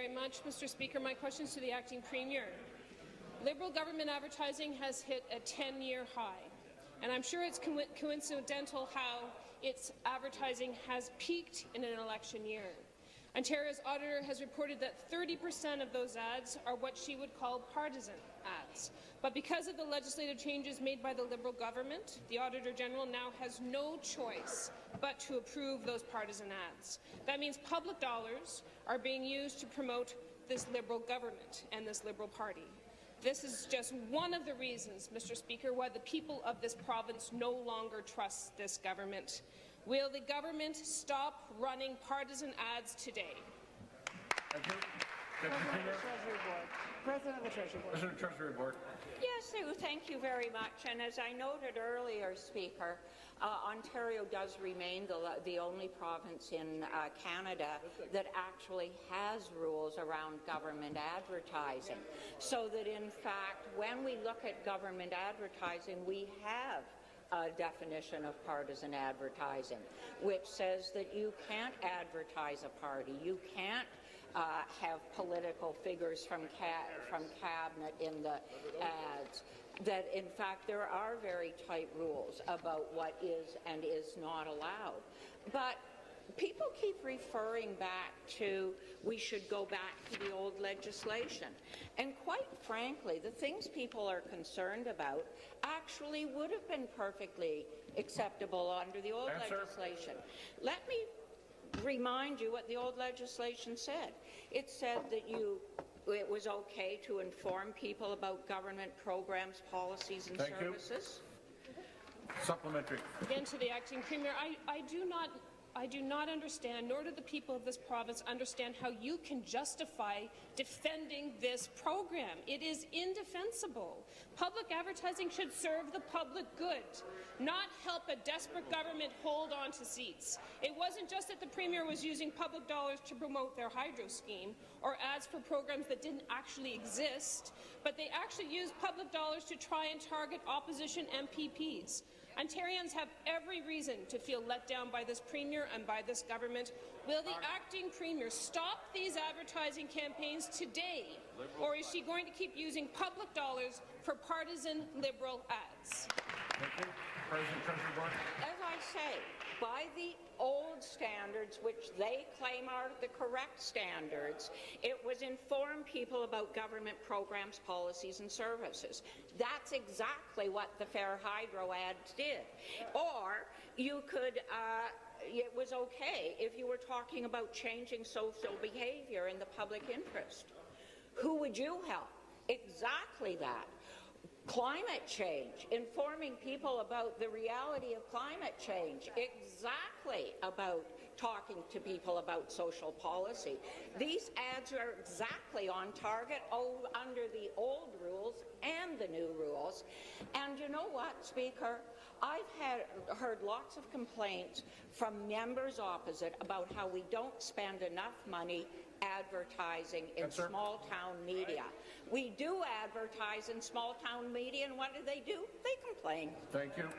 very much, Mr. Speaker. My question is to the Acting Premier. Liberal government advertising has hit a 10-year high, and I'm sure it's coincidental how its advertising has peaked in an election year. Ontario's auditor has reported that 30% of those ads are what she would call partisan ads. But because of the legislative changes made by the Liberal government, the Auditor General now has no choice but to approve those partisan ads. That means public dollars are being used to promote this Liberal government and this Liberal party. This is just one of the reasons, Mr. Speaker, why the people of this province no longer trust this government. Will the government stop running partisan ads today? Thank you. President of the Treasury Board. President of the Treasury Board. President of the Treasury Board. Yes, thank you very much. And as I noted earlier, Speaker, Ontario does remain the only province in Canada that actually has rules around government advertising. So that, in fact, when we look at government advertising, we have a definition of partisan advertising, which says that you can't advertise a party, you can't have political figures from cabinet in the ads, that in fact there are very tight rules about what is and is not allowed. But people keep referring back to we should go back to the old legislation. And quite frankly, the things people are concerned about actually would have been perfectly acceptable under the old legislation. Let me remind you what the old legislation said. It said that it was okay to inform people about government programs, policies and services. Supplementary. Again to the Acting Premier, I do not understand, nor do the people of this province understand how you can justify defending this program. It is indefensible. Public advertising should serve the public good, not help a desperate government hold on to seats. It wasn't just that the Premier was using public dollars to promote their hydro scheme or ads for programs that didn't actually exist, but they actually used public dollars to try and target opposition MPPs. Ontarians have every reason to feel let down by this Premier and by this government. Will the Acting Premier stop these advertising campaigns today, or is she going to keep using public dollars for partisan Liberal ads? Thank you. President, Treasury Board. As I say, by the old standards, which they claim are the correct standards, it was inform people about government programs, policies and services. That's exactly what the Fair Hydro ads did. Or you could it was okay if you were talking about changing social behaviour in the public interest. Who would you help? Exactly that. Climate change, informing people about the reality of climate change, exactly about talking to people about social policy. These ads are exactly on target under the old rules and the new rules. And you know what, Speaker? I've heard lots of complaints from members opposite about how we don't spend enough money advertising in small-town media. We do advertise in small-town media, and what do? They complain. Thank you.